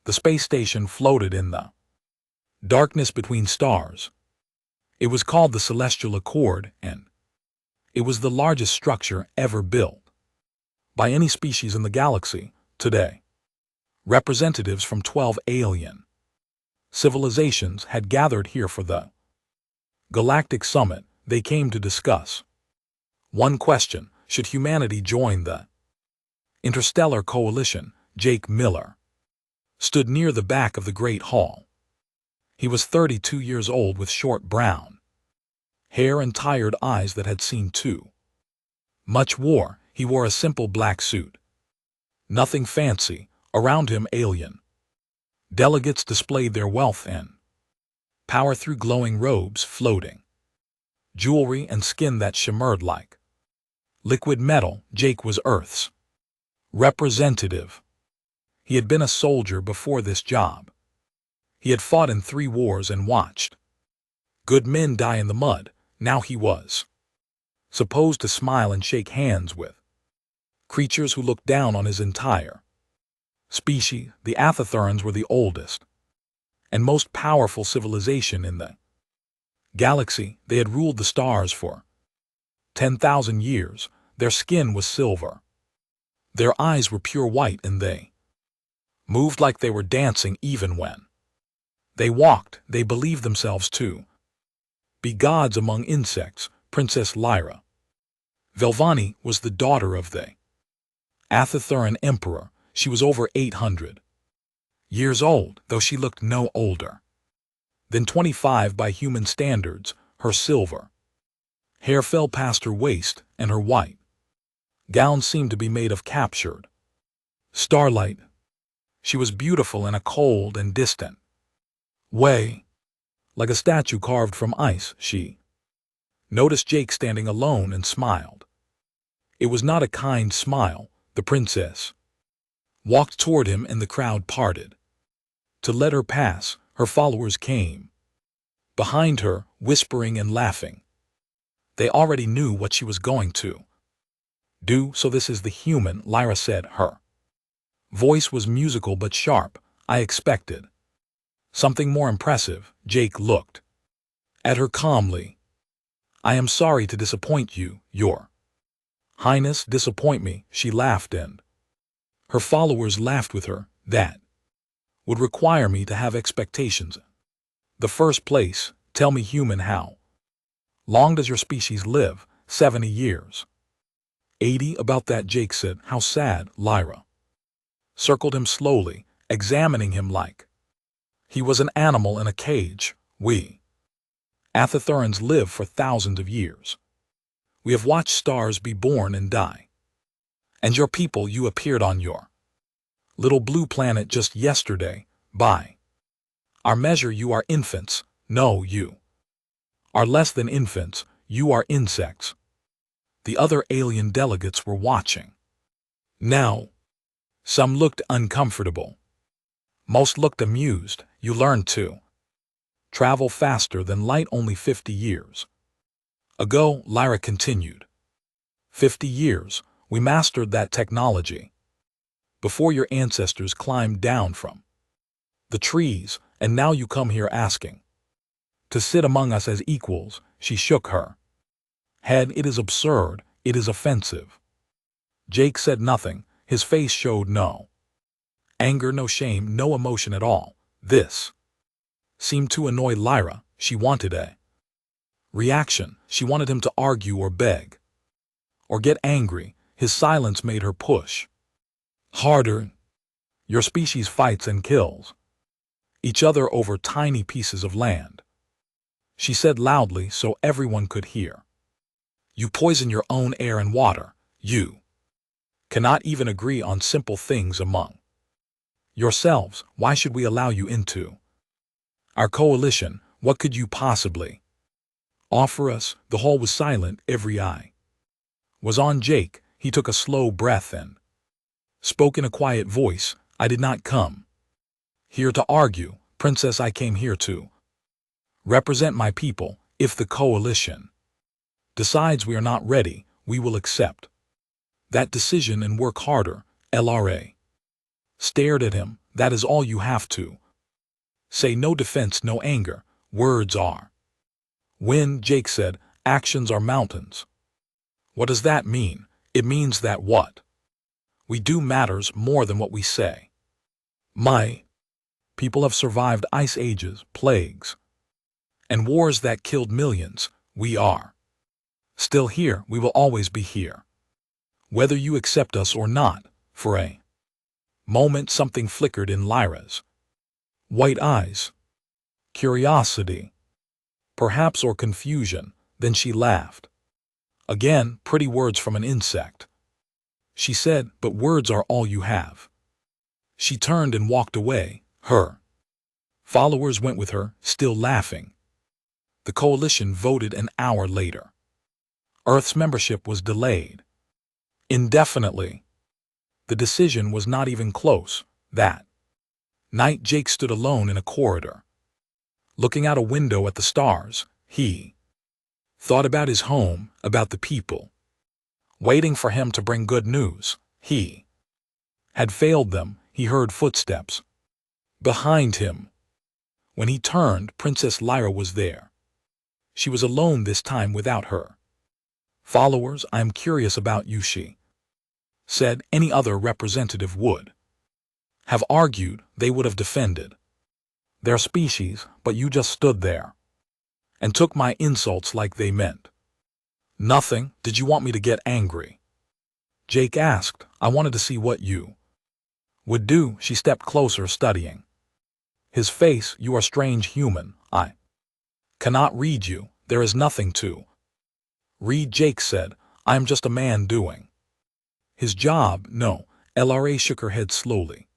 The space station floated in the darkness between stars. It was called the Celestial Accord, and it was the largest structure ever built by any species in the galaxy today. Representatives from 12 alien civilizations had gathered here for the Galactic Summit. They came to discuss one question: should humanity join the Interstellar Coalition? Jake Miller stood near the back of the Great Hall. He was 32 years old with short brown hair and tired eyes that had seen too much war. He wore a simple black suit. Nothing fancy. Around him, alien delegates displayed their wealth and power through glowing robes, floating jewelry, and skin that shimmered like liquid metal. Jake was Earth's representative. He had been a soldier before this job. He had fought in 3 wars and watched good men die in the mud. Now he was supposed to smile and shake hands with creatures who looked down on his entire species. The Athetherans were the oldest and most powerful civilization in the galaxy. They had ruled the stars for 10,000 years. Their skin was silver. Their eyes were pure white, and they moved like they were dancing. Even when they walked, they believed themselves to be gods among insects. Princess Lyra Velvani was the daughter of the Athetheran Emperor. She was over 800 years old, though she looked no older than 25 by human standards. Her silver hair fell past her waist, and her white gown seemed to be made of captured starlight. She was beautiful in a cold and distant way, like a statue carved from ice. She noticed Jake standing alone and smiled. It was not a kind smile. The princess walked toward him, and the crowd parted to let her pass. Her followers came behind her, whispering and laughing. They already knew what she was going to do. So this is the human, Lyra said. Her voice was musical but sharp. I expected something more impressive. Jake looked at her calmly. I am sorry to disappoint you, Your Highness. Disappoint me? She laughed, and her followers laughed with her. That would require me to have expectations. The first place, tell me, human, how long does your species live? 70 years. 80? About that, Jake said. How sad. Lyra circled him slowly, examining him like he was an animal in a cage. We Athetherans live for thousands of years. We have watched stars be born and die. And your people, you appeared on your little blue planet just yesterday. By our measure, you are infants. No, you are less than infants. You are insects. The other alien delegates were watching. Now, some looked uncomfortable. Most looked amused. You learned to travel faster than light only 50 years ago, Lyra continued. 50 years, we mastered that technology before your ancestors climbed down from the trees, and now you come here asking to sit among us as equals. She shook her head. It is absurd. It is offensive. Jake said nothing. His face showed no anger, no shame, no emotion at all. This seemed to annoy Lyra. She wanted a reaction. She wanted him to argue or beg or get angry. His silence made her push harder. Your species fights and kills each other over tiny pieces of land, she said loudly so everyone could hear. You poison your own air and water. You cannot even agree on simple things among yourselves. Why should we allow you into our coalition? What could you possibly offer us? The hall was silent. Every eye was on Jake. He took a slow breath and spoke in a quiet voice. I did not come here to argue, Princess. I came here to represent my people. If the coalition decides we are not ready, we will accept that decision and work harder. LRA stared at him. That is all you have to say. No defense, no anger. Words are wind, Jake said. Actions are mountains. What does that mean? It means that what we do matters more than what we say. My people have survived ice ages, plagues, and wars that killed millions. We are still here. We will always be here, whether you accept us or not. For a moment something flickered in Lyra's white eyes. Curiosity, perhaps, or confusion. Then she laughed. Again, pretty words from an insect, she said, but words are all you have. She turned and walked away. Her followers went with her, still laughing. The coalition voted an hour later. Earth's membership was delayed indefinitely. The decision was not even close. That night Jake stood alone in a corridor, looking out a window at the stars. He thought about his home, about the people waiting for him to bring good news. He had failed them. He heard footsteps behind him. When he turned, Princess Lyra was there. She was alone this time without her followers. I am curious about you, she said. Any other representative would have argued, they would have defended their species, but you just stood there and took my insults like they meant nothing. Did you want me to get angry? Jake asked. I wanted to see what you would do. She stepped closer, studying his face. You are strange human. I cannot read you. There is nothing to read, Jake said. I am just a man doing his job. No. Lara shook her head slowly.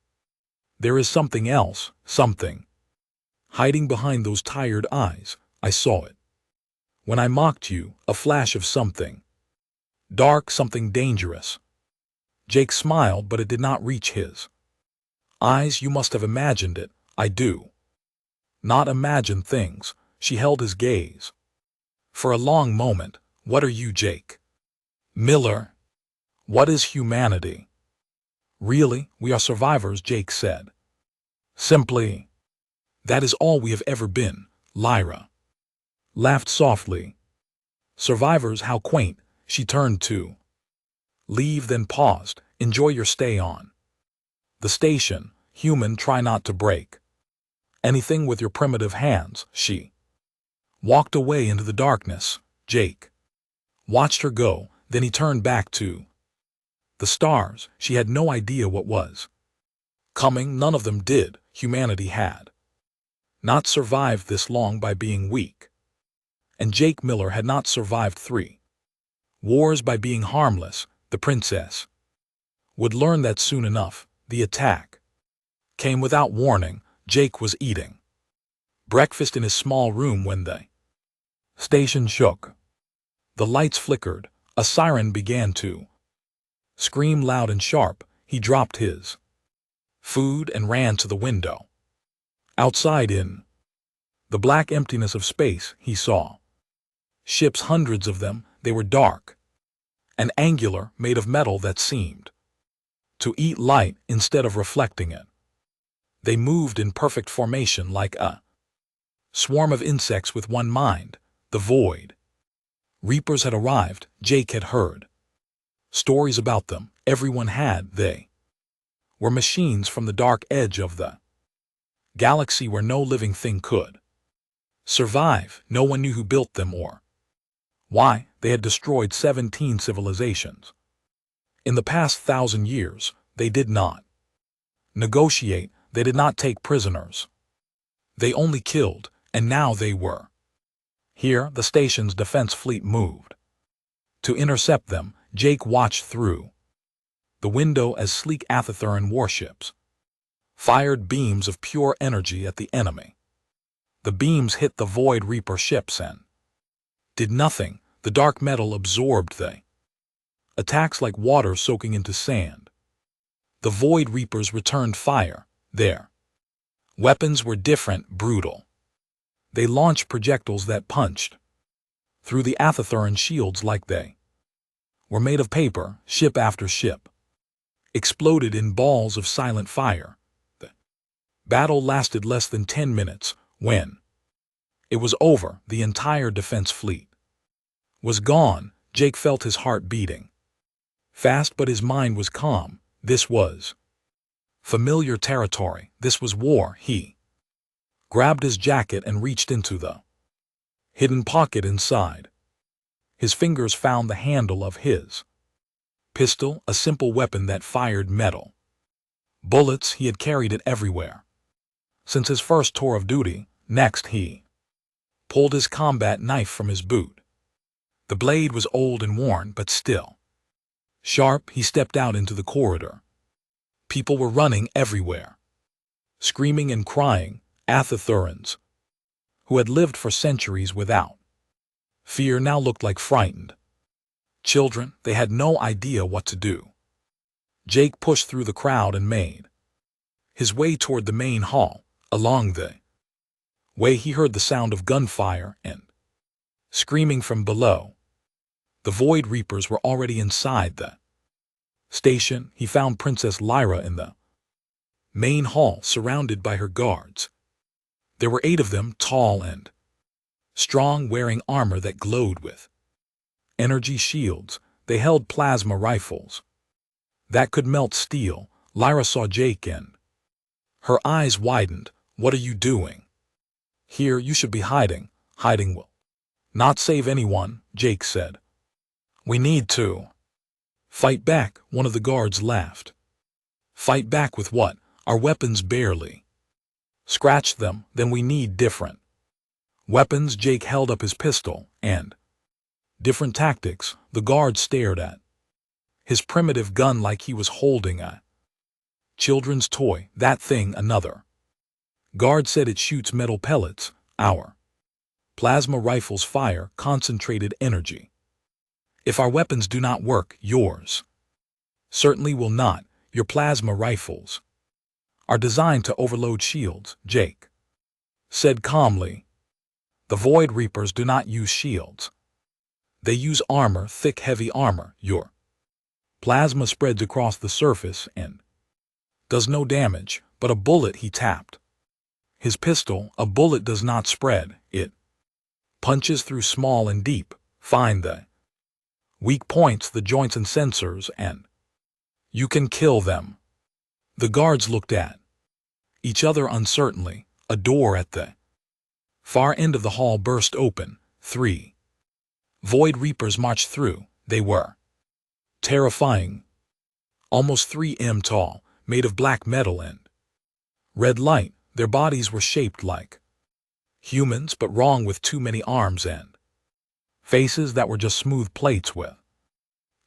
There is something else, something hiding behind those tired eyes. I saw it when I mocked you, a flash of something dark, something dangerous. Jake smiled, but it did not reach his eyes. You must have imagined it. I do not imagine things. She held his gaze for a long moment. What are you, Jake Miller? What is humanity? Really, we are survivors, Jake said. Simply, that is all we have ever been. Lyra laughed softly. Survivors, how quaint. She turned to leave, then paused. Enjoy your stay on the station. Human, try not to break anything with your primitive hands. She walked away into the darkness. Jake watched her go, then he turned back to the stars. She had no idea what was coming. None of them did. Humanity had not survived this long by being weak. And Jake Miller had not survived 3 wars by being harmless. The princess would learn that soon enough. The attack came without warning. Jake was eating breakfast in his small room when the station shook. The lights flickered. A siren began to scream loud and sharp. He dropped his food and ran to the window. Outside, in the black emptiness of space, he saw ships, hundreds of them. They were dark and angular, made of metal that seemed to eat light instead of reflecting it. They moved in perfect formation, like a swarm of insects with one mind. The void reapers had arrived. Jake had heard stories about them. Everyone had. They were machines from the dark edge of the galaxy where no living thing could survive. No one knew who built them or why. They had destroyed 17 civilizations. In the past 1,000 years, they did not negotiate. They did not take prisoners. They only killed, and now they were here. The station's defense fleet moved to intercept them. Jake watched through the window as sleek Athetheran warships fired beams of pure energy at the enemy. The beams hit the Void Reaper ships and did nothing. The dark metal absorbed the attacks like water soaking into sand. The Void Reapers returned fire. Their weapons were different, brutal. They launched projectiles that punched through the Athetheran shields like they were made of paper. Ship after ship exploded in balls of silent fire. The Battle lasted less than 10 minutes. When it was over, the entire defense fleet was gone. Jake felt his heart beating fast, but his mind was calm. This was familiar territory. This was war. He grabbed his jacket and reached into the hidden pocket inside. His fingers found the handle of his pistol, a simple weapon that fired metal bullets. He had carried it everywhere since his first tour of duty. Next, he pulled his combat knife from his boot. The blade was old and worn, but still sharp. He stepped out into the corridor. People were running everywhere, screaming and crying. Athethurans, who had lived for centuries without fear, now looked like frightened children. They had no idea what to do. Jake pushed through the crowd and made his way toward the main hall. Along the way, he heard the sound of gunfire and screaming from below. The Void Reapers were already inside the station. He found Princess Lyra in the main hall, surrounded by her guards. There were 8 of them, tall and strong, wearing armor that glowed with energy shields. They held plasma rifles that could melt steel. Lyra saw Jake and her eyes widened. What are you doing here? You should be hiding. Hiding will not save anyone, Jake said. We need to fight back. One of the guards laughed. Fight back with what? Our weapons barely scratched them. Then we need different weapons. Jake held up his pistol. And different tactics. The guard stared at his primitive gun like he was holding a children's toy. That thing, another guard said, it shoots metal pellets. Our plasma rifles fire concentrated energy. If our weapons do not work, yours certainly will not. Your plasma rifles are designed to overload shields, Jake said calmly. The Void Reapers do not use shields. They use armor, thick, heavy armor. Your plasma spreads across the surface and does no damage, but a bullet. He tapped his pistol. A bullet does not spread. It punches through small and deep. Find the weak points, the joints and sensors, and you can kill them. The guards looked at each other uncertainly. A door at the far end of the hall burst open. 3 Void Reapers marched through. They were terrifying. Almost 3 m tall, made of black metal and red light. Their bodies were shaped like humans, but wrong, with too many arms and faces that were just smooth plates with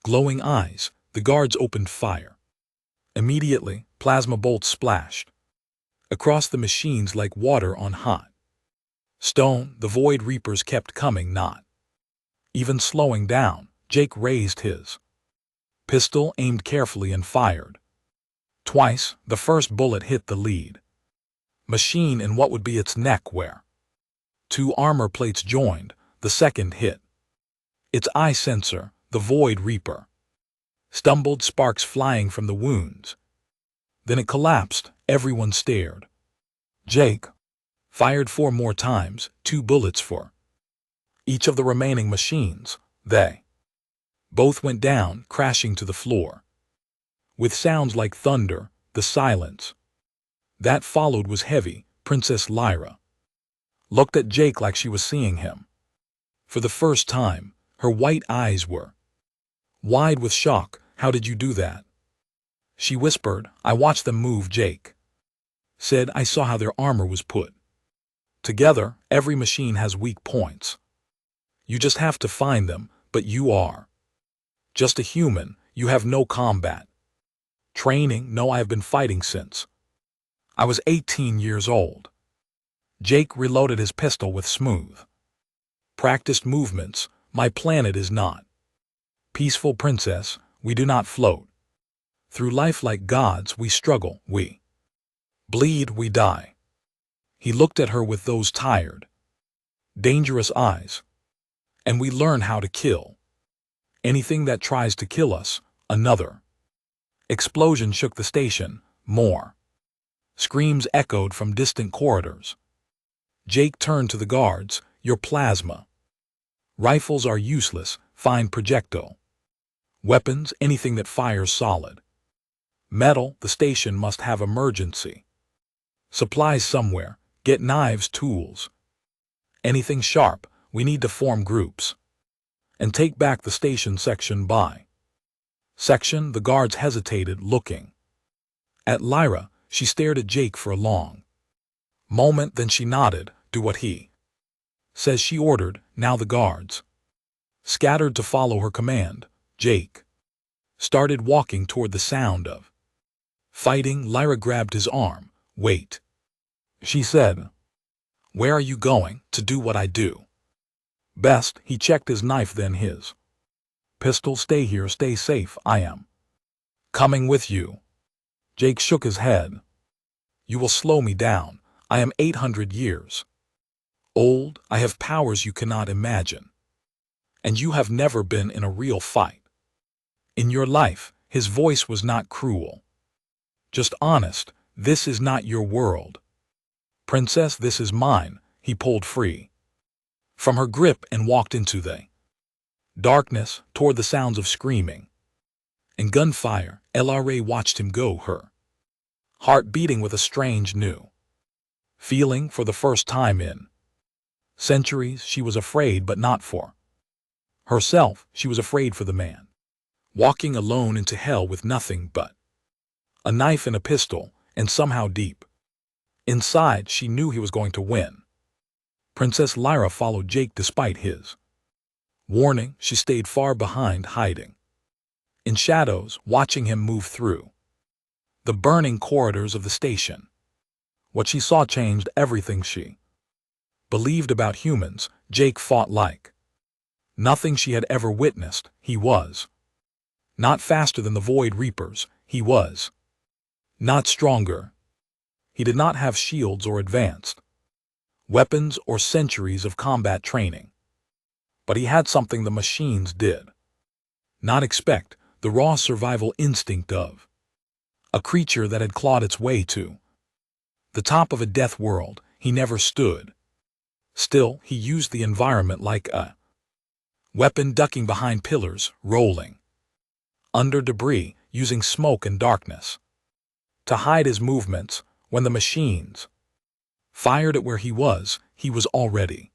glowing eyes. The guards opened fire. Immediately, plasma bolts splashed across the machines like water on hot stone. The Void Reapers kept coming, not even slowing down. Jake raised his pistol, aimed carefully, and fired. Twice, the first bullet hit the lead machine in what would be its neck, where 2 armor plates joined. The second hit its eye sensor. The Void Reaper stumbled, sparks flying from the wounds. Then it collapsed. Everyone stared. Jake fired 4 more times, 2 bullets for each of the remaining machines. They both went down, crashing to the floor with sounds like thunder. The silence that followed was heavy. Princess Lyra looked at Jake like she was seeing him for the first time. Her white eyes were wide with shock. How did you do that? She whispered. I watched them move, Jake said. I saw how their armor was put together. Every machine has weak points. You just have to find them. But you are just a human. You have no combat training. No, I have been fighting since I was 18 years old. Jake reloaded his pistol with smooth, practiced movements. My planet is not peaceful, princess. We do not float through life like gods. We struggle. We bleed. We die. He looked at her with those tired, dangerous eyes. And we learn how to kill anything that tries to kill us. Another explosion shook the station. More Screams echoed from distant corridors. Jake turned to the guards. Your plasma. Rifles are useless. Find projectile. Weapons, anything that fires solid. Metal, the station must have emergency. Supplies somewhere. Get knives, tools. Anything sharp, we need to form groups. And take back the station section by. Section, the guards hesitated, looking. At Lyra, she stared at Jake for a long moment, then she nodded. Do what he says, she ordered. Now the guards scattered to follow her command. Jake started walking toward the sound of fighting. Lyra grabbed his arm. Wait, she said. Where are you going? To do what I do best. He checked his knife, then his pistol. Stay here, stay safe. I am coming with you. Jake shook his head. You will slow me down. I am 800 years old. I have powers you cannot imagine. And you have never been in a real fight in your life. His voice was not cruel, just honest. This is not your world, Princess. This is mine. He pulled free from her grip and walked into the darkness, toward the sounds of screaming and gunfire. LRA watched him go, her heart beating with a strange new feeling. For the first time in centuries, she was afraid, but not for herself. She was afraid for the man walking alone into hell with nothing but a knife and a pistol, and somehow deep inside she knew he was going to win. Princess Lyra followed Jake despite his warning. She stayed far behind, hiding in shadows, watching him move through the burning corridors of the station. What she saw changed everything she believed about humans. Jake fought like nothing she had ever witnessed. He was not faster than the Void Reapers. He was not stronger. He did not have shields or advanced weapons or centuries of combat training. But he had something the machines did not expect: the raw survival instinct of a creature that had clawed its way to the top of a death world. He never stood still. He used the environment like a weapon, ducking behind pillars, rolling under debris, using smoke and darkness to hide his movements. When the machines fired at where he was already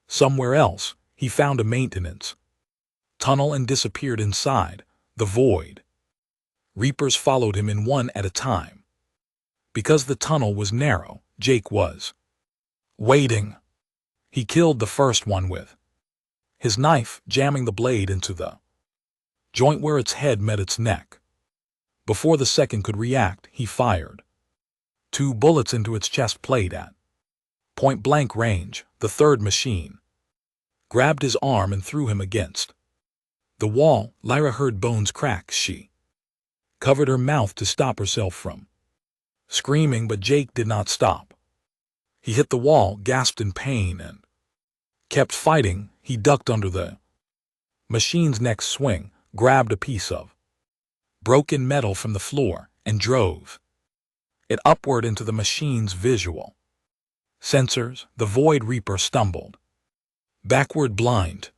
somewhere else. He found a maintenance tunnel and disappeared inside. The Void Reapers followed him in one at a time. Because the tunnel was narrow, Jake was waiting. He killed the first one with his knife, jamming the blade into the joint where its head met its neck. Before the second could react, he fired 2 bullets into its chest plate at point-blank range. The third machine grabbed his arm and threw him against the wall. Lyra heard bones crack. She covered her mouth to stop herself from screaming, but Jake did not stop. He hit the wall, gasped in pain, and kept fighting. He ducked under the machine's next swing, grabbed a piece of broken metal from the floor, and drove it upward into the machine's visual sensors. The Void Reaper stumbled backward, blind.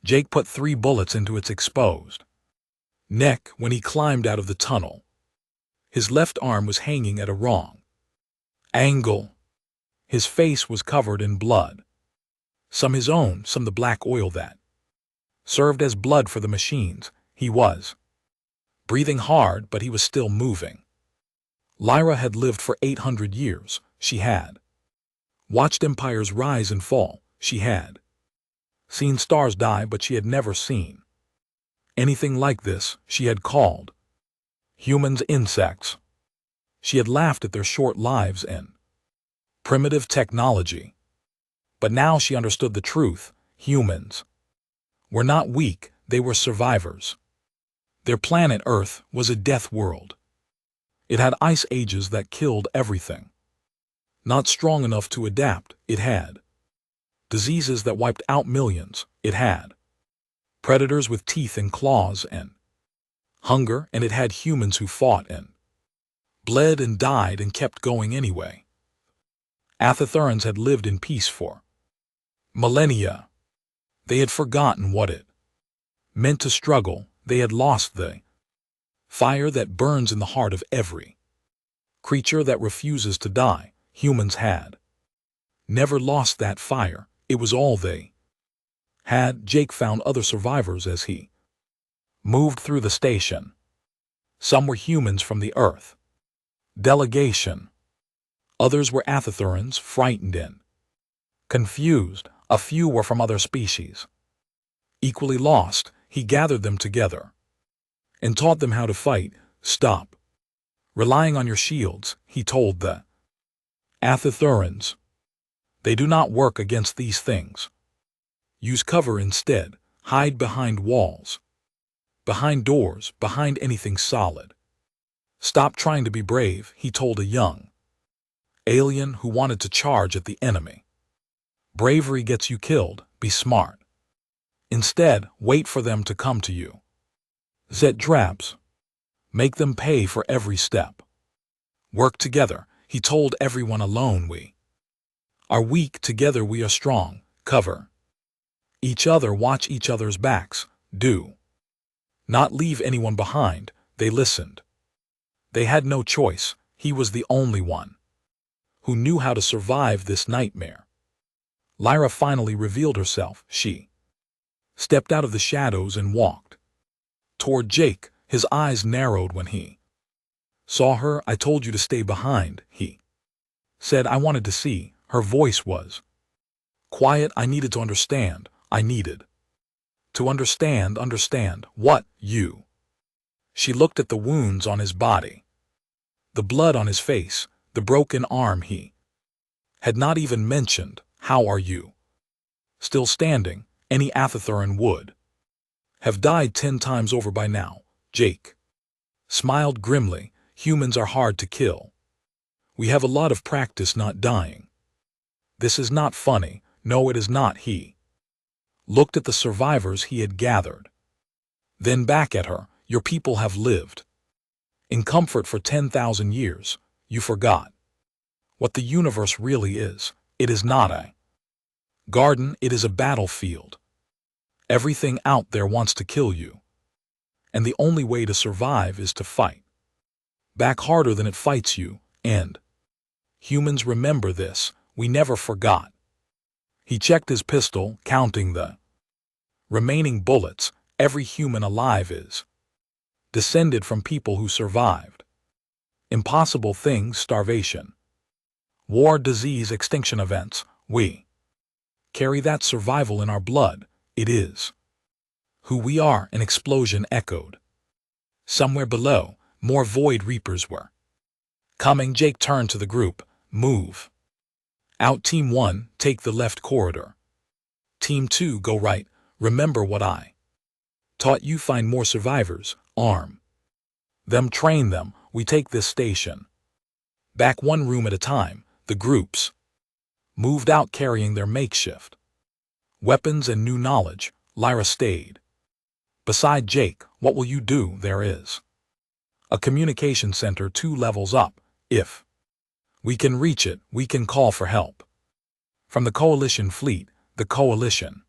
Jake put 3 bullets into its exposed neck. When he climbed out of the tunnel, his left arm was hanging at a wrong angle. His face was covered in blood, some his own, some the black oil that served as blood for the machines. He was breathing hard, but he was still moving. Lyra had lived for 800 years. She had watched empires rise and fall. She had seen stars die, but she had never seen anything like this. She had called humans insects. She had laughed at their short lives and primitive technology. But now she understood the truth. Humans were not weak, they were survivors. Their planet Earth was a death world. It had ice ages that killed everything. Not strong enough to adapt. It had diseases that wiped out millions. It had predators with teeth and claws and hunger, and it had humans who fought and bled and died and kept going anyway. Athethurans had lived in peace for millennia. They had forgotten what it meant to struggle. They had lost the fire that burns in the heart of every creature that refuses to die. Humans had never lost that fire. It was all they had. Jake found other survivors as he moved through the station. Some were humans from the Earth delegation. Others were Athethurans, frightened and confused. A few were from other species. Equally lost, he gathered them together and taught them how to fight. Stop relying on your shields, he told the Athethurans. They do not work against these things. Use cover instead. Hide behind walls, behind doors, behind anything solid. Stop trying to be brave, he told a young alien who wanted to charge at the enemy. Bravery gets you killed. Be smart. Instead, wait for them to come to you. Set traps. Make them pay for every step. Work together, he told everyone. Alone we are weak, together we are strong. Cover each other, watch each other's backs. Do not leave anyone behind. They listened. They had no choice. He was the only one who knew how to survive this nightmare. Lyra finally revealed herself. She stepped out of the shadows and walked toward Jake. His eyes narrowed when he saw her. I told you to stay behind, he said. I wanted to see. Her voice was quiet. I needed to understand. I needed to understand. Understand what? You. She looked at the wounds on his body, the blood on his face, the broken arm. He had not even mentioned. How are you? Still standing. Any Athetheran would have died 10 times over by now. Jake smiled grimly. Humans are hard to kill. We have a lot of practice not dying. This is not funny. No, it is not. He looked at the survivors he had gathered, then back at her. Your people have lived in comfort for 10,000 years. You forgot what the universe really is. It is not a garden. It is a battlefield. Everything out there wants to kill you. And the only way to survive is to fight back harder than it fights you. And humans remember this. We never forgot. He checked his pistol, counting the remaining bullets. Every human alive is descended from people who survived impossible things: starvation, war, disease, extinction events. We carry that survival in our blood. It is who we are. An explosion echoed somewhere below. More Void Reapers were coming. Jake turned to the group. Move out. Team 1, take the left corridor. Team 2, go right. Remember what I taught you. Find more survivors. Arm them, train them. We take this station back one room at a time. The groups moved out carrying their makeshift weapons and new knowledge. Lyra stayed beside Jake. What will you do? There is a communication center 2 levels up. If we can reach it, we can call for help from the Coalition fleet. The Coalition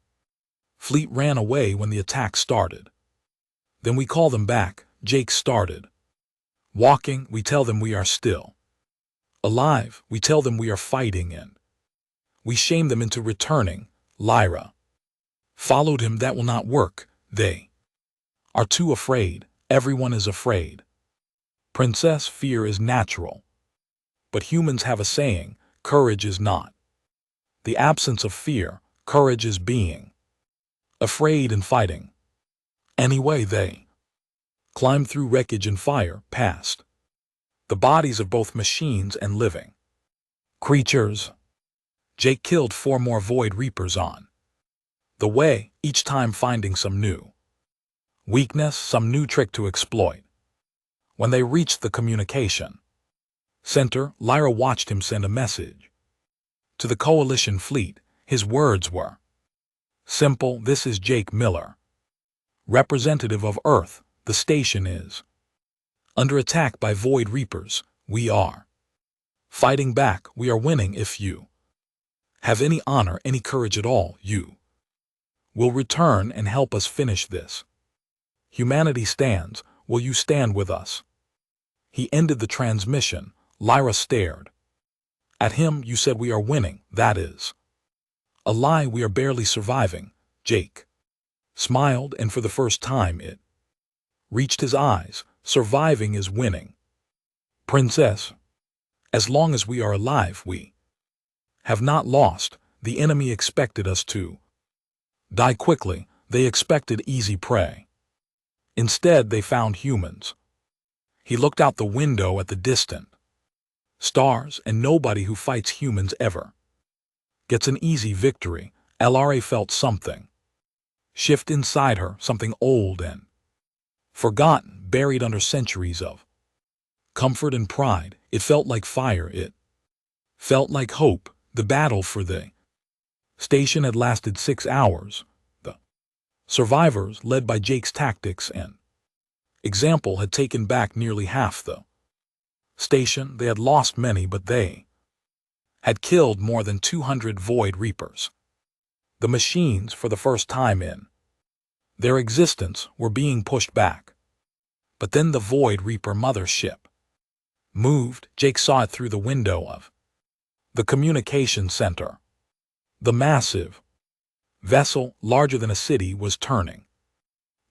fleet ran away when the attack started. Then we call them back. Jake started walking. We tell them we are still alive. We tell them we are fighting, and we shame them into returning. Lyra followed him. That will not work. They are too afraid. Everyone is afraid. Princess, fear is natural. But humans have a saying, courage is not the absence of fear. Courage is being afraid and fighting. Anyway, they climbed through wreckage and fire, past the bodies of both machines and living creatures. Jake killed 4 more Void Reapers on the way, each time finding some new weakness, some new trick to exploit. When they reached the communication center, Lyra watched him send a message to the Coalition fleet. His words were simple. This is Jake Miller, representative of Earth. The station is under attack by Void Reapers. We are fighting back. We are winning. If you have any honor, any courage at all, you will return and help us finish this. Humanity stands. Will you stand with us? He ended the transmission. Lyra stared at him. You said we are winning. That is a lie. We are barely surviving. Jake smiled, and for the first time it reached his eyes. Surviving is winning. Princess, as long as we are alive, we have not lost. The enemy expected us to die quickly. They expected easy prey. Instead, they found humans. He looked out the window at the distant stars, and nobody who fights humans ever gets an easy victory. Lara felt something shift inside her, something old and forgotten, buried under centuries of comfort and pride. It felt like fire. It felt like hope. The battle for the station had lasted 6 hours. The survivors, led by Jake's tactics and example, had taken back nearly half the station. They had lost many, but they had killed more than 200 Void Reapers. The machines, for the first time in their existence, were being pushed back. But then the Void Reaper mothership moved. Jake saw it through the window of the communication center. The massive vessel, larger than a city, was turning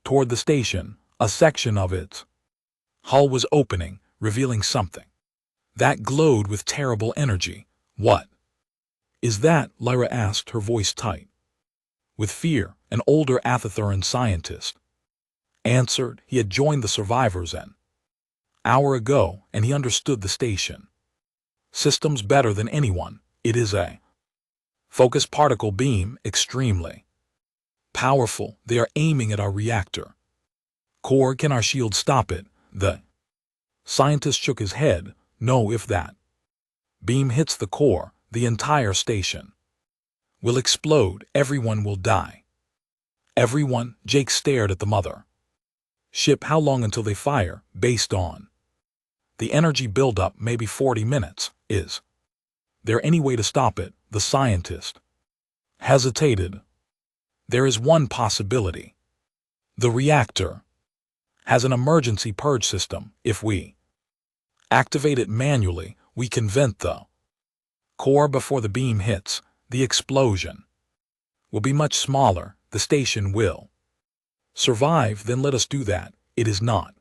toward the station. A section of its hull was opening, revealing something that glowed with terrible energy. What is that? Lyra asked, her voice tight with fear. An older Athathuran scientist answered. He had joined the survivors an hour ago, and he understood the station systems better than anyone. It is a focused particle beam, extremely powerful. They are aiming at our reactor core. Can our shield stop it? The scientist shook his head. No, if that beam hits the core, the entire station will explode. Everyone will die. Everyone? Jake stared at the mother ship. How long until they fire? Based on the energy buildup, maybe 40 minutes. Is there any way to stop it? The scientist hesitated. There is one possibility. The reactor has an emergency purge system. If we activate it manually, we can vent the core before the beam hits. The explosion will be much smaller. The station will survive. Then let us do that. It is not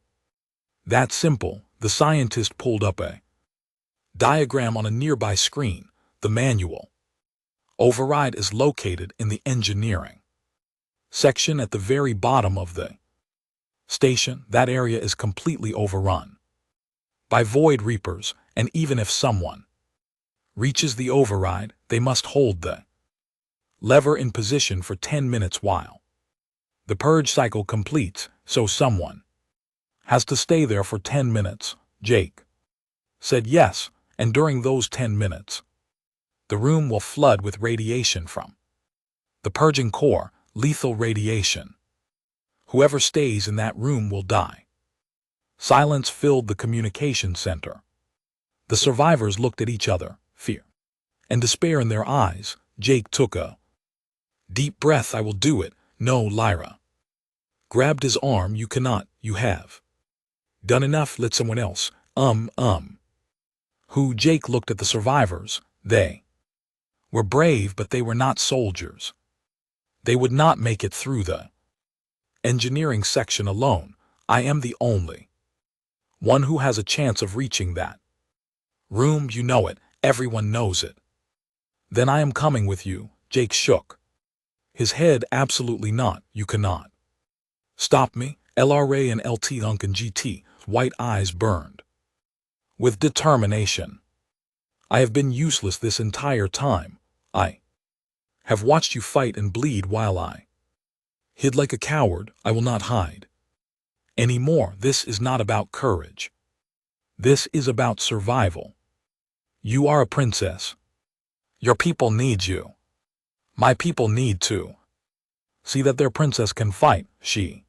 that simple. The scientist pulled up a diagram on a nearby screen. The manual override is located in the engineering section at the very bottom of the station. That area is completely overrun by Void Reapers, and even if someone reaches the override, they must hold the lever in position for 10 minutes while the purge cycle completes, so someone has to stay there for 10 minutes. Jake said yes, and during those 10 minutes, the room will flood with radiation from the purging core, lethal radiation. Whoever stays in that room will die. Silence filled the communication center. The survivors looked at each other, fear and despair in their eyes. Jake took a deep breath. I will do it. No, Lyra grabbed his arm. You cannot. You have done enough. Let someone else. Who? Jake looked at the survivors. They were brave, but they were not soldiers. They would not make it through the engineering section alone. I am the only one who has a chance of reaching that room. You know it. Everyone knows it. Then I am coming with you. Jake shook his head. Absolutely not. You cannot stop me. LRA and LT Duncan GT, white eyes burned with determination. I have been useless this entire time. I have watched you fight and bleed while I hid like a coward. I will not hide anymore. This is not about courage. This is about survival. You are a princess. Your people need you. My people need to see that their princess can fight. She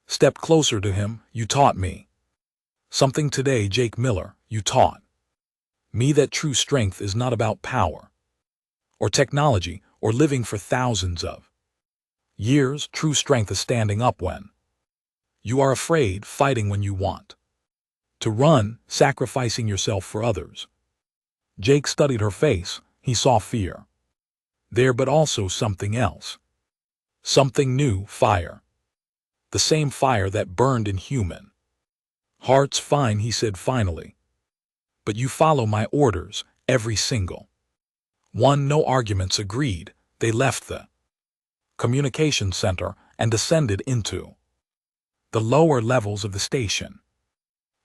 stepped closer to him. You taught me something today, Jake Miller. you taught me that true strength is not about power, or technology, or living for thousands of years. True strength is standing up when you are afraid, fighting when you want to run, sacrificing yourself for others. Jake studied her face. He saw fear there, but also something else. Something new, fire. The same fire that burned in human hearts. Fine, he said finally. But you follow my orders, every single one. No arguments. Agreed. They left the communication center and descended into the lower levels of the station.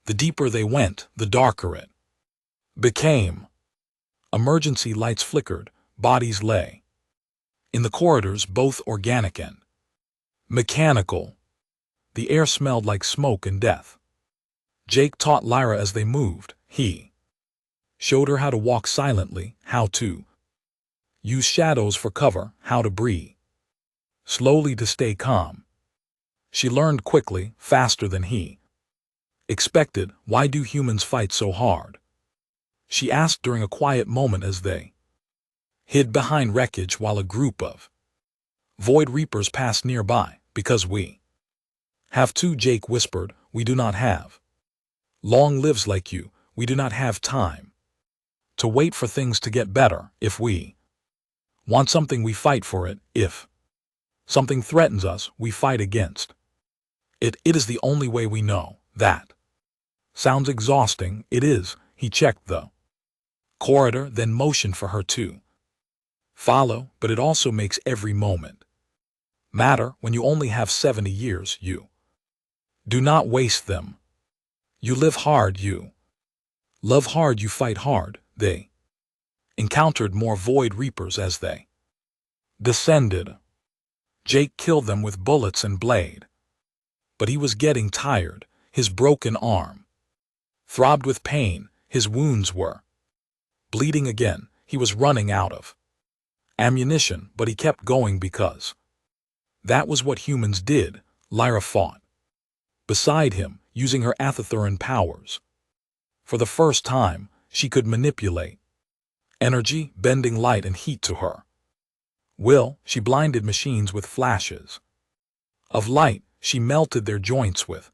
The deeper they went, the darker it became. Emergency lights flickered, bodies lay in the corridors, both organic and mechanical. The air smelled like smoke and death. Jake taught Lyra as they moved. He showed her how to walk silently, how to use shadows for cover, how to breathe slowly to stay calm. She learned quickly, faster than he expected. Why do humans fight so hard? She asked during a quiet moment as they hid behind wreckage while a group of Void Reapers passed nearby. Because we have to, Jake whispered. We do not have long lives like you. We do not have time to wait for things to get better. If we want something, we fight for it. If something threatens us, we fight against it. It is the only way we know. That sounds exhausting. It is. He checked the corridor, then motioned for her to follow, but it also makes every moment matter. When you only have 70 years, you do not waste them. You live hard, you love hard, you fight hard. They encountered more Void Reapers as they descended. Jake killed them with bullets and blade. But he was getting tired. His broken arm throbbed with pain. His wounds were bleeding again. He was running out of ammunition, but he kept going because that was what humans did. Lyra fought beside him, using her Athathuran powers. For the first time, she could manipulate energy, bending light and heat to her will. She blinded machines with flashes of light. She melted their joints with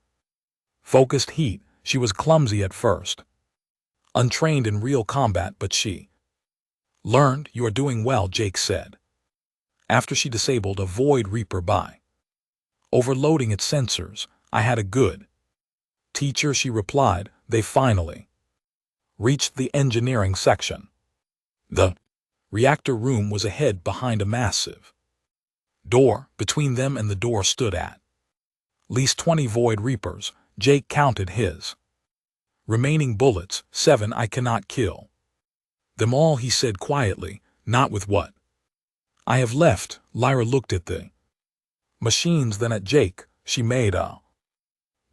focused heat. She was clumsy at first, untrained in real combat, but she learned. You are doing well, Jake said, after she disabled a Void Reaper by overloading its sensors. I had a good teacher, she replied. They finally reached the engineering section. The reactor room was ahead, behind a massive door. Between them and the door stood at least 20 Void Reapers. Jake counted his remaining bullets. 7. I cannot kill them all, he said quietly. Not with what I have left. Lyra looked at the machines, then at Jake. She made a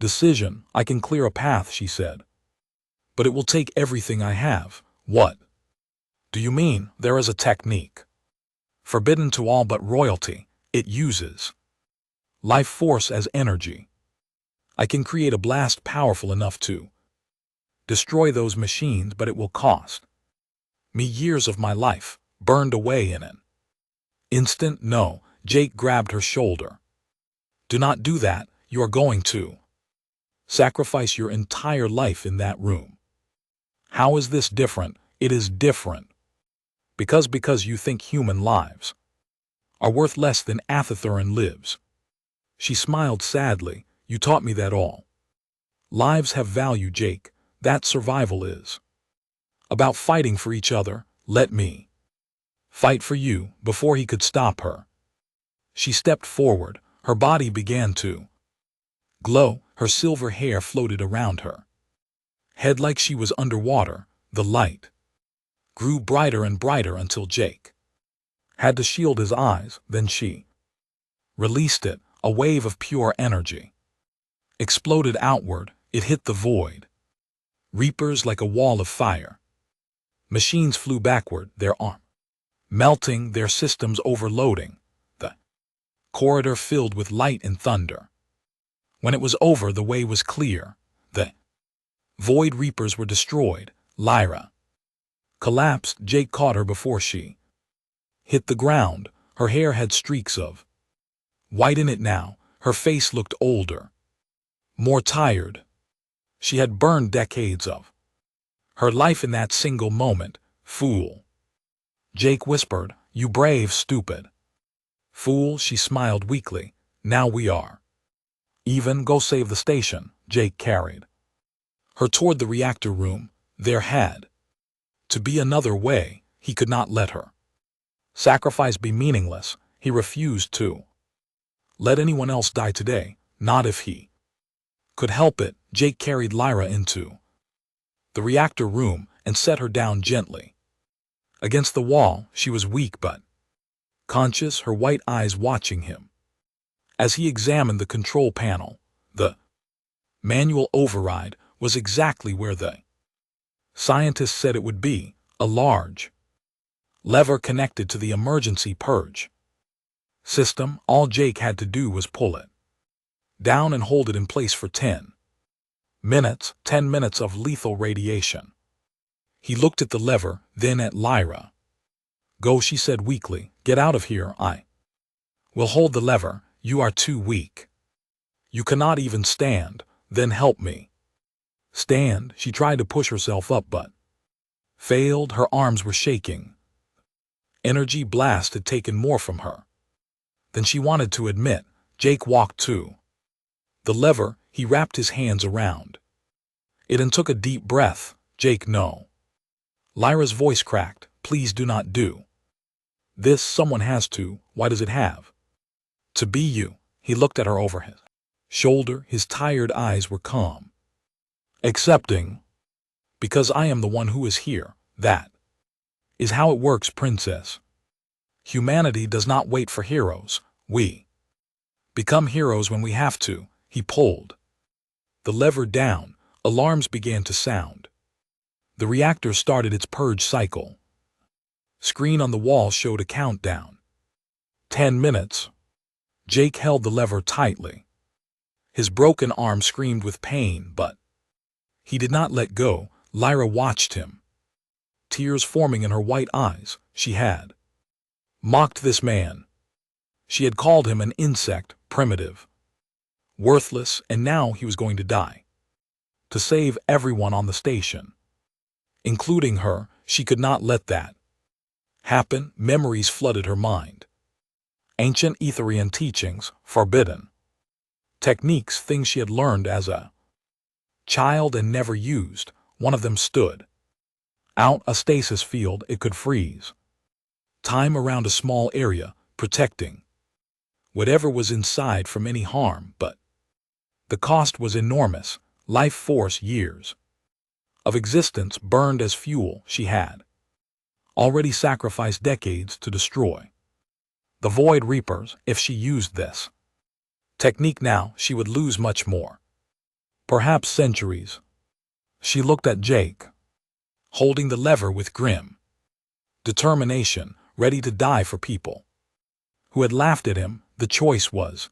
decision. I can clear a path, she said. But it will take everything I have. What do you mean? There is a technique forbidden to all but royalty. It uses life force as energy. I can create a blast powerful enough to destroy those machines, but it will cost me years of my life, burned away in an instant. No, Jake grabbed her shoulder. Do not do that. You are going to sacrifice your entire life in that room. How is this different? It is different because you think human lives are worth less than Athathuran lives. She smiled sadly. You taught me that all lives have value, Jake. That survival is about fighting for each other. Let me fight for you. Before he could stop her, she stepped forward. Her body began to glow. Her silver hair floated around her head like she was underwater. The light grew brighter and brighter until Jake had to shield his eyes. Then she released it. A wave of pure energy exploded outward. It hit the Void Reapers like a wall of fire. Machines flew backward, their arm melting, their systems overloading. The corridor filled with light and thunder. When it was over, the way was clear. The Void Reapers were destroyed. Lyra collapsed. Jake caught her before she hit the ground. Her hair had streaks of white in it now. Her face looked older, more tired. She had burned decades of her life in that single moment. Fool, Jake whispered. You brave, stupid fool. She smiled weakly. Now we are even. Go save the station. Jake carried her toward the reactor room. There had to be another way. He could not let her sacrifice be meaningless. He refused to let anyone else die today, not if he could help it. Jake carried Lyra into the reactor room and set her down gently against the wall. She was weak but conscious, her white eyes watching him as he examined the control panel. The manual override was exactly where the scientists said it would be, a large lever connected to the emergency purge system. All Jake had to do was pull it down and hold it in place for 10 minutes. 10 minutes of lethal radiation. He looked at the lever, then at Lyra. Go, she said weakly. Get out of here. I will hold the lever. You are too weak. You cannot even stand. Then help me stand. She tried to push herself up but failed. Her arms were shaking. Energy blast had taken more from her than she wanted to admit. Jake walked to the lever. He wrapped his hands around it and took a deep breath. Jake, no. Lyra's voice cracked. Please do not do this. Someone has to. Why does it have to be you? He looked at her over his shoulder. His tired eyes were calm, accepting. Because I am the one who is here. That is how it works, princess. Humanity does not wait for heroes. We become heroes when we have to. He pulled the lever down. Alarms began to sound. The reactor started its purge cycle. Screen on the wall showed a countdown. 10 minutes. Jake held the lever tightly. His broken arm screamed with pain, but he did not let go. Lyra watched him, tears forming in her white eyes. She had mocked this man. She had called him an insect, primitive, worthless, and now he was going to die to save everyone on the station, including her. She could not let that happen. Memories flooded her mind. Ancient Etherian teachings, forbidden techniques, things she had learned as a child and never used. One of them stood out, a stasis field. It could freeze time around a small area, protecting whatever was inside from any harm, but the cost was enormous. Life force, years of existence burned as fuel. She had already sacrificed decades to destroy the Void Reapers. If she used this technique now, she would lose much more, perhaps centuries. She looked at Jake, holding the lever with grim determination, ready to die for people who had laughed at him. The choice was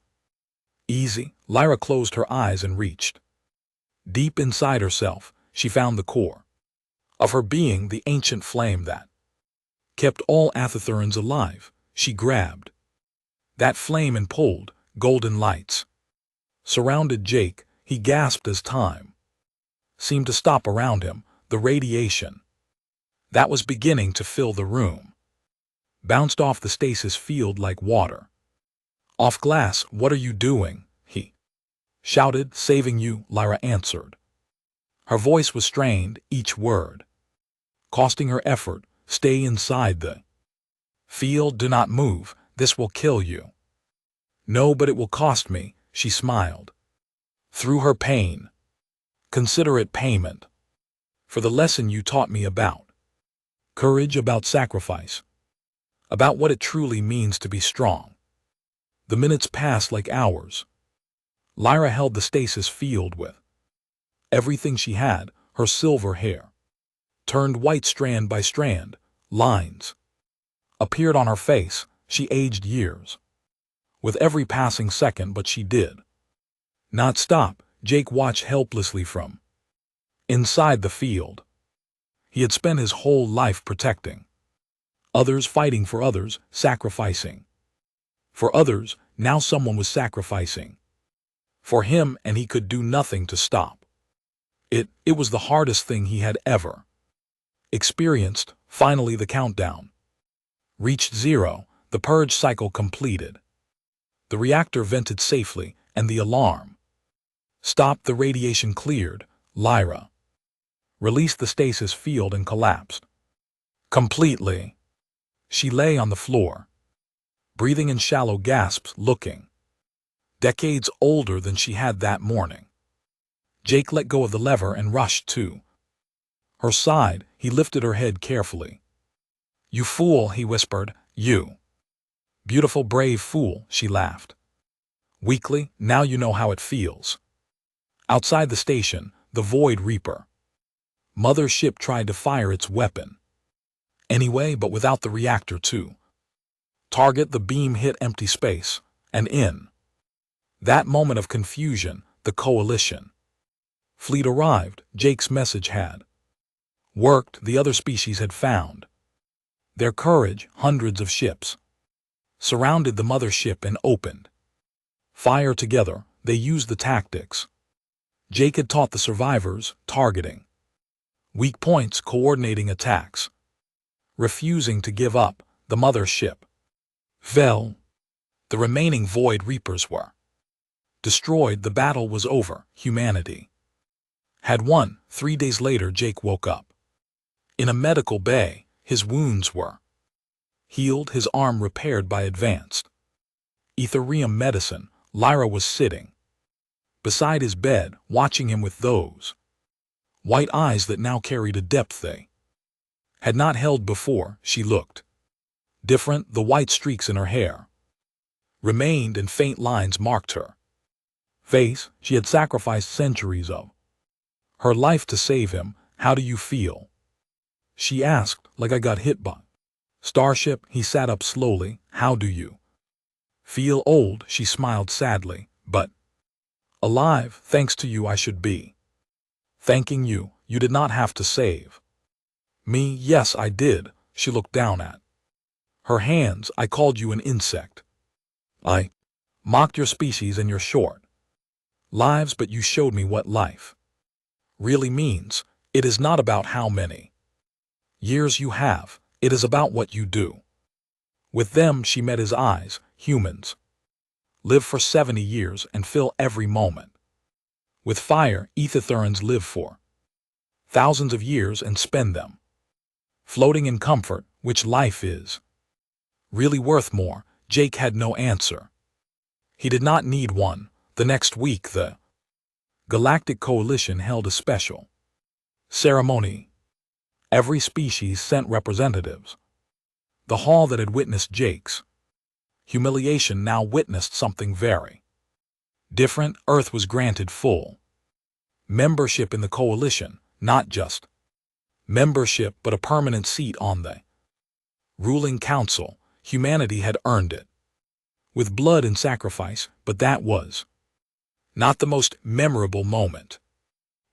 easy. Lyra closed her eyes and reached deep inside herself. She found the core of her being, the ancient flame that kept all Athethurans alive. She grabbed that flame and pulled. Golden lights surrounded Jake. He gasped as time seemed to stop around him. The radiation that was beginning to fill the room bounced off the stasis field like water off glass. What are you doing? He shouted. Saving you, Lyra answered. Her voice was strained, each word costing her effort. Stay inside the field. Do not move. This will kill you. No, but it will cost me. She smiled through her pain. Consider it payment for the lesson you taught me about courage, about sacrifice, about what it truly means to be strong. The minutes passed like hours. Lyra held the stasis field with everything she had. Her silver hair turned white strand by strand. Lines appeared on her face. She aged years with every passing second, but she did not stop. Jake watched helplessly from Inside the field, he had spent his whole life protecting. Others fighting for others, sacrificing. For others, now someone was sacrificing. For him, and he could do nothing to stop. It was the hardest thing he had ever experienced. Finally the countdown reached 0, the purge cycle completed. The reactor vented safely, and the alarm stopped. The radiation cleared. Lyra released the stasis field and collapsed completely. She lay on the floor, breathing in shallow gasps, looking decades older than she had that morning. Jake let go of the lever and rushed to her side. He lifted her head carefully. "You fool," he whispered. "You beautiful, brave fool," she laughed weakly. "Now you know how it feels." Outside the station, the Void Reaper mother ship tried to fire its weapon anyway, but without the reactor to target. The beam hit empty space, and in that moment of confusion, the Coalition fleet arrived. Jake's message had worked. The other species had found their courage. Hundreds of ships surrounded the mothership and opened fire together. They used the tactics Jake had taught the survivors: targeting weak points, coordinating attacks, refusing to give up. The mothership fell. The remaining Void Reapers were destroyed. The battle was over. Humanity had won. 3 days later, Jake woke up in a medical bay. His wounds were healed, his arm repaired by advanced Etherium medicine. Lyra was sitting beside his bed, watching him with those white eyes that now carried a depth they had not held before. She looked different. The white streaks in her hair remained, and faint lines marked her face. She had sacrificed centuries of her life to save him. "How do you feel?" she asked. "Like I got hit by starship." He sat up slowly. "How do you feel?" "Old," she smiled sadly, "but alive. Thanks to you I should be thanking you. You did not have to save me." "Yes, I did." She looked down at her hands. "I called you an insect. I mocked your species and your short lives, but you showed me what life really means. It is not about how many years you have. It is about what you do with them." She met his eyes. "Humans live for 70 years and fill every moment with fire. Ethetherans live for thousands of years and spend them floating in comfort. Which life is really worth more?" Jake had no answer. He did not need one. The next week, the Galactic Coalition held a special ceremony. Every species sent representatives. The hall that had witnessed Jake's humiliation now witnessed something very different. Earth was granted full membership in the Coalition, not just membership, but a permanent seat on the ruling council. Humanity had earned it with blood and sacrifice, but that was not the most memorable moment.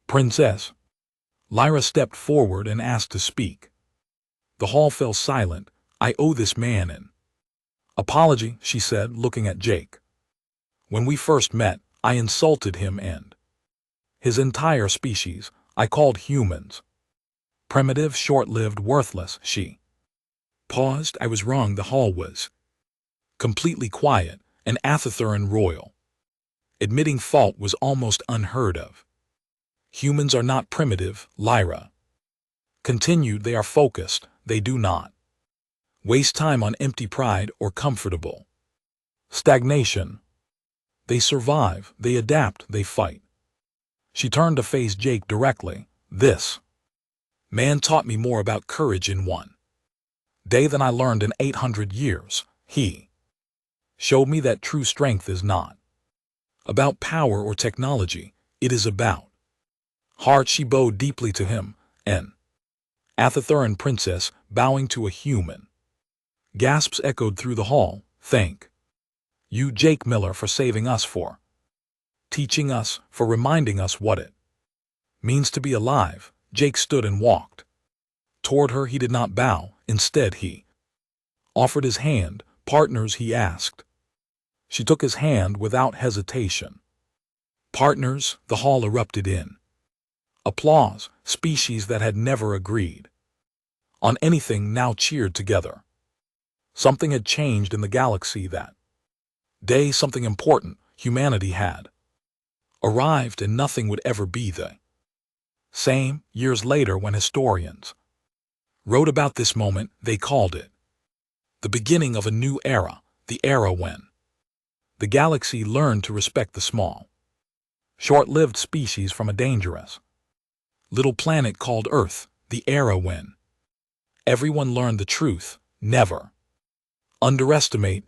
"Princess." Lyra stepped forward and asked to speak. The hall fell silent. "I owe this man an apology," she said, looking at Jake. "When we first met, I insulted him and his entire species. I called humans primitive, short-lived, worthless." She paused. "I was wrong." The hall was completely quiet. An Athetheran royal admitting fault was almost unheard of. "Humans are not primitive," Lyra continued. "They are focused. They do not waste time on empty pride or comfortable stagnation. They survive, they adapt, they fight." She turned to face Jake directly. "This man taught me more about courage in one day than I learned in 800 years. He showed me that true strength is not about power or technology. It is about heart." She bowed deeply to him, an Athetheran princess bowing to a human. Gasps echoed through the hall. "Thank you, Jake Miller, for saving us, for teaching us, for reminding us what it means to be alive, Jake stood and walked. Toward her he did not bow, instead he offered his hand. "Partners?" he asked. She took his hand without hesitation. "Partners?" the hall erupted in applause. Species that had never agreed on anything now cheered together. Something had changed in the galaxy that day, something important. Humanity had arrived, and nothing would ever be the same. Years later, when historians wrote about this moment, they called it the beginning of a new era, the era when the galaxy learned to respect the small, short-lived species from a dangerous little planet called Earth, the era when everyone learned the truth: never underestimate